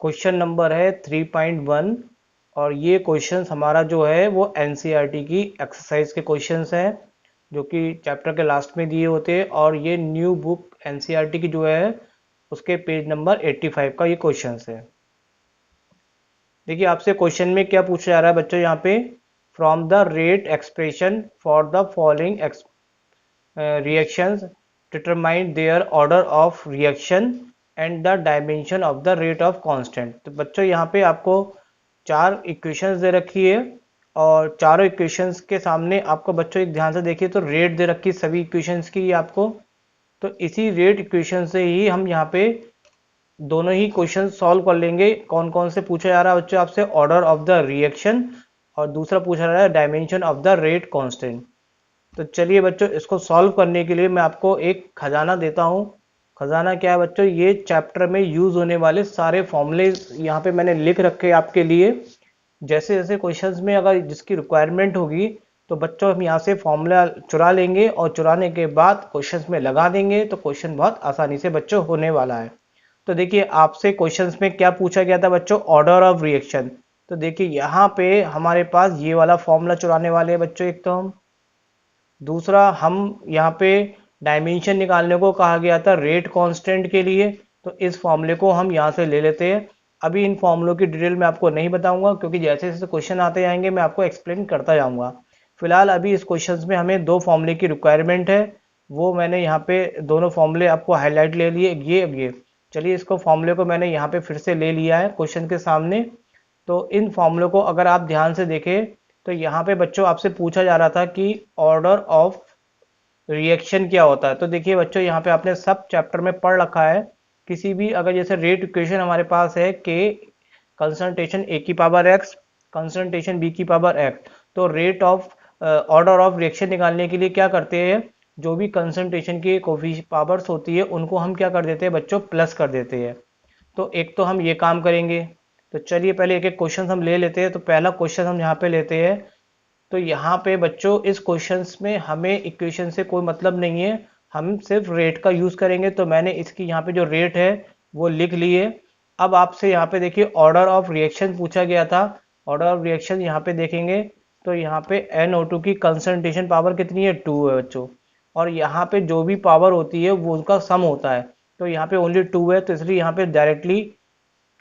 Question number है 3.1 और ये क्वेश्चंस हमारा जो है वो एनसीईआरटी की एक्सरसाइज के क्वेश्चंस हैं जो कि चैप्टर के लास्ट में दिए होते हैं। और ये न्यू बुक एनसीईआरटी की जो है उसके पेज नंबर 85 का ये क्वेश्चंस है। देखिए आपसे क्वेश्चन में क्या पूछा जा रहा है बच्चों, यहाँ पे from the rate expression for the following reactions determine their order of reaction and the dimension of the rate of constant। तो बच्चों यहाँ पे आपको चार इक्वेशंस दे रखी है और चारों इक्वेशंस के सामने आपको बच्चों एक ध्यान से देखिए तो रेट दे रखी है सभी इक्वेशंस की आपको। तो इसी रेट इक्वेशन से ही हम यहाँ पे दोनों ही क्वेश्चन सॉल्व कर लेंगे। कौन कौन से पूछा जा रहा है बच्चों आपसे, ऑर्डर ऑफ द रिएक्शन और दूसरा पूछा जा रहा है dimension of the rate constant. तो चलिए बच्चों इसको सॉल्व करने के लिए मैं आपको एक खजाना देता हूँ। खजाना क्या है बच्चों, ये चैप्टर में यूज होने वाले सारे फॉर्मूले यहाँ पे मैंने लिख रखे हैं आपके लिए। जैसे जैसे क्वेश्चंस में अगर जिसकी रिक्वायरमेंट होगी तो बच्चों हम यहाँ से फॉर्मूला चुरा लेंगे और चुराने के बाद क्वेश्चंस में लगा देंगे तो क्वेश्चन बहुत आसानी से बच्चों होने वाला है। तो देखिए आपसे क्वेश्चंस में क्या पूछा गया था बच्चों, ऑर्डर ऑफ रिएक्शन। तो देखिए यहाँ पे हमारे पास ये वाला फॉर्मूला चुराने वाले हैं बच्चों एक तो हम। दूसरा हम यहाँ पे डायमेंशन निकालने को कहा गया था रेट कांस्टेंट के लिए, तो इस फॉर्मूले को हम यहाँ से ले लेते हैं। अभी इन फॉर्मूलों की डिटेल मैं आपको नहीं बताऊंगा क्योंकि जैसे जैसे क्वेश्चन आते जाएंगे मैं आपको एक्सप्लेन करता जाऊंगा। फिलहाल अभी इस क्वेश्चन में हमें दो फॉर्मूले की रिक्वायरमेंट है, वो मैंने यहाँ पे दोनों फॉर्मूले आपको हाईलाइट ले लिए ये। चलिए इसको फॉर्मूले को मैंने यहाँ पे फिर से ले लिया है क्वेश्चन के सामने। तो इन फॉर्मूलों को अगर आप ध्यान से देखें तो यहाँ पे बच्चों आपसे पूछा जा रहा था कि ऑर्डर ऑफ रिएक्शन क्या होता है। तो देखिए बच्चों यहाँ पे आपने सब चैप्टर में पढ़ रखा है। किसी भी अगर जैसे रेट इक्वेशन हमारे पास है के कंसंट्रेशन ए की पावर एक्स, कंसंट्रेशन बी की पावर एक्स, तो rate of order of reaction निकालने के लिए क्या करते हैं, जो भी कंसंट्रेशन की पावर्स होती है उनको हम क्या कर देते हैं बच्चों, प्लस कर देते हैं। तो एक तो हम ये काम करेंगे। तो चलिए पहले एक एक क्वेश्चन हम ले लेते हैं। तो पहला क्वेश्चन हम यहाँ पे लेते हैं। तो यहाँ पे बच्चों इस क्वेश्चंस में हमें इक्वेशन से कोई मतलब नहीं है, हम सिर्फ रेट का यूज करेंगे। तो मैंने इसकी यहाँ पे जो रेट है वो लिख ली है। अब आपसे यहाँ पे देखिए ऑर्डर ऑफ रिएक्शन पूछा गया था। ऑर्डर ऑफ रिएक्शन यहाँ पे देखेंगे तो यहाँ पे NO2 की कंसंट्रेशन पावर कितनी है, 2 है बच्चों। और यहाँ पे जो भी पावर होती है वो उसका सम होता है। तो यहाँ पे ओनली 2 है तो इसलिए यहाँ पे डायरेक्टली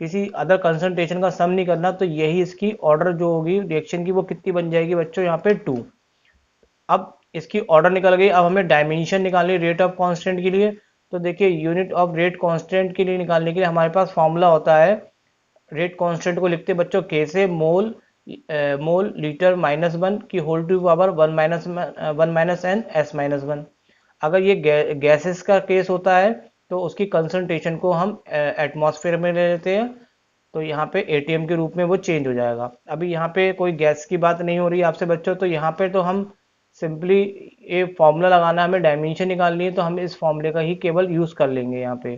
किसी अदर कंसंट्रेशन का सम नहीं करना। तो यही इसकी ऑर्डर जो होगी रिएक्शन की वो कितनी बन जाएगी बच्चों, यहाँ पे 2। अब इसकी ऑर्डर निकल गई। अब हमें डायमेंशन निकालनी रेट ऑफ कांस्टेंट के लिए। तो देखिए यूनिट ऑफ रेट कांस्टेंट के लिए निकालने के लिए हमारे पास फॉर्मूला होता है, रेट कांस्टेंट को लिखते हैं बच्चों के से मोल मोल लीटर -1 की whole to power 1 - n s-1। अगर ये गैसेस का केस होता है तो उसकी कंसंट्रेशन को हम एटमॉस्फेयर में ले लेते हैं। तो यहाँ पे एटीएम के रूप में वो चेंज हो जाएगा। अभी यहाँ पे कोई गैस की बात नहीं हो रही है आपसे बच्चों, तो यहाँ पे तो हम सिंपली ये फॉर्मूला लगाना, हमें डायमेंशन निकालनी है तो हम इस फॉर्मूले का ही केवल यूज कर लेंगे यहाँ पे।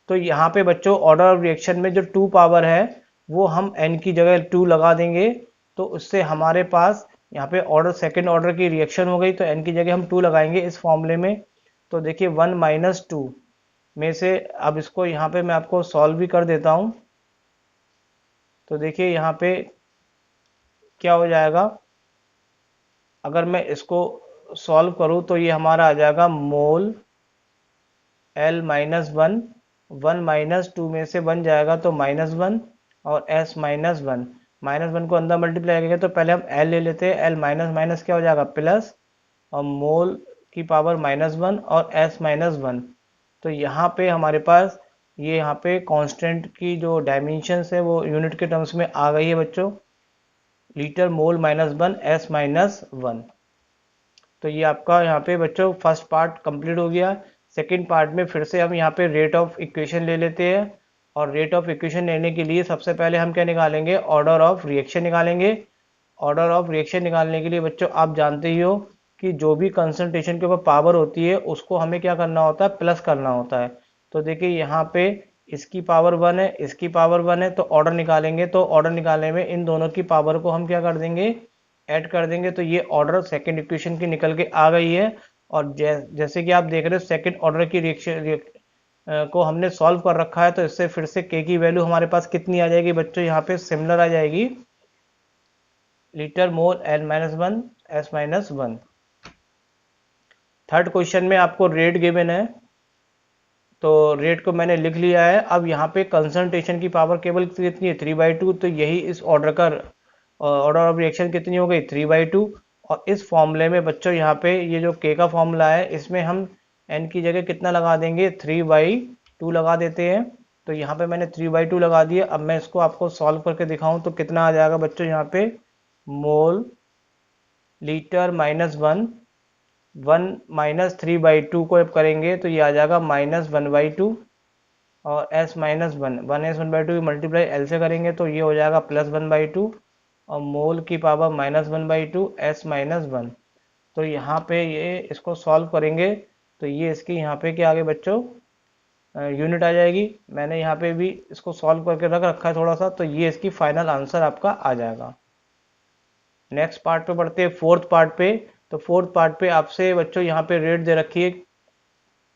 तो यहाँ पे बच्चों ऑर्डर ऑफ रिएक्शन में जो 2 पावर है वो हम n की जगह 2 लगा देंगे। तो उससे हमारे पास यहाँ पे ऑर्डर सेकेंड ऑर्डर की रिएक्शन हो गई तो n की जगह हम 2 लगाएंगे इस फॉर्मूले में। तो देखिए 1 - 2 में से अब इसको यहाँ पे मैं आपको सॉल्व भी कर देता हूँ। तो देखिए यहाँ पे क्या हो जाएगा, अगर मैं इसको सॉल्व करूँ तो ये हमारा आ जाएगा मोल L -1, 1 - 2 में से 1 जाएगा तो -1 और S -1, -1 को अंदर मल्टीप्लाई करेंगे तो पहले हम L ले लेते हैं। L माइनस माइनस क्या हो जाएगा प्लस, और मोल की पावर -1 और S -1। तो यहाँ पे हमारे पास ये यहाँ पे कांस्टेंट की जो डायमेंशंस है वो यूनिट के टर्म्स में आ गई है बच्चों, लीटर मोल -1 S -1। तो ये आपका यहाँ पे बच्चों फर्स्ट पार्ट कंप्लीट हो गया। सेकंड पार्ट में फिर से हम यहाँ पे रेट ऑफ इक्वेशन ले लेते हैं। और रेट ऑफ इक्वेशन लेने के लिए सबसे पहले हम क्या निकालेंगे, ऑर्डर ऑफ रिएक्शन निकालेंगे। ऑर्डर ऑफ रिएक्शन निकालने के लिए बच्चों आप जानते ही हो कि जो भी कंसंट्रेशन के ऊपर पावर होती है उसको हमें क्या करना होता है, प्लस करना होता है। तो देखिए यहाँ पे इसकी पावर 1 है, इसकी पावर 1 है, तो ऑर्डर निकालेंगे तो ऑर्डर निकालने में इन दोनों की पावर को हम क्या कर देंगे, ऐड कर देंगे। तो ये ऑर्डर सेकंड इक्वेशन की निकल के आ गई है। और जैसे कि आप देख रहे हो सेकंड ऑर्डर की को हमने सॉल्व कर रखा है, तो इससे फिर से के की वैल्यू हमारे पास कितनी आ जाएगी बच्चों, यहाँ पे सिमिलर आ जाएगी, litre mole L minus one S minus one. Third question में आपको रेट गिवन है, तो रेट को मैंने लिख लिया है। अब यहाँ पे कंसंट्रेशन की पावर केवल कितनी है, 3/2, तो यही इस ऑर्डर का ऑर्डर ऑफ रिएक्शन कितनी हो गई, 3/2। और इस फॉर्मूले में बच्चों यहाँ पे ये जो के का फॉर्मूला है, इसमें हम एन की जगह कितना लगा देंगे, 3/2 लगा देते हैं। तो यहाँ पे मैंने 3/2 लगा दिया। अब मैं इसको आपको सॉल्व करके दिखाऊं तो कितना आ जाएगा बच्चों, यहाँ पे मोल लीटर माइनस वन, 3/2 को अब करेंगे तो ये आ जाएगा -1/2, और s -1, 1s1/2 मल्टीप्लाई एल से करेंगे तो ये हो जाएगा +1/2, और मोल की पावर -1/2 s -1। तो यहाँ पे ये इसको सॉल्व करेंगे तो ये इसकी यहाँ पे क्या आगे बच्चों यूनिट आ जाएगी। मैंने यहाँ पे भी इसको सॉल्व करके रख रखा है थोड़ा सा, तो ये इसकी फाइनल आंसर आपका आ जाएगा। नेक्स्ट पार्ट पे बढ़ते हैं, फोर्थ पार्ट पे। तो फोर्थ पार्ट पे आपसे बच्चों यहाँ पे रेट दे रखी है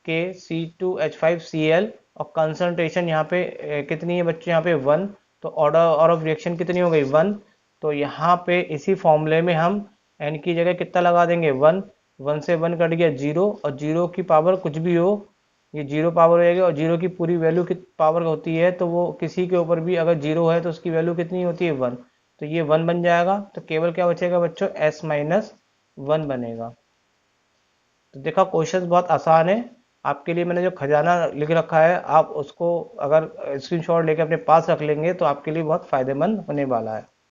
KC2H5Cl, और कंसंट्रेशन यहाँ पे कितनी है बच्चों, यहाँ पे 1। तो ऑर्डर ऑफ रिएक्शन कितनी हो गई, 1। तो यहाँ पे इसी फॉर्मूले में हम n की जगह कितना लगा देंगे, 1। 1 से 1 कट गया 0, और 0 की पावर कुछ भी हो ये 0 पावर हो जाएगी, और 0 की पूरी वैल्यू कित पावर होती है, तो वो किसी के ऊपर भी अगर 0 है तो उसकी वैल्यू कितनी होती है, 1। तो ये 1 बन जाएगा, तो केवल क्या बचेगा बच्चों, s -1 बनेगा। तो देखा क्वेश्चन बहुत आसान है। आपके लिए मैंने जो खजाना लिख रखा है, आप उसको अगर स्क्रीनशॉट लेके अपने पास रख लेंगे तो आपके लिए बहुत फायदेमंद होने वाला है।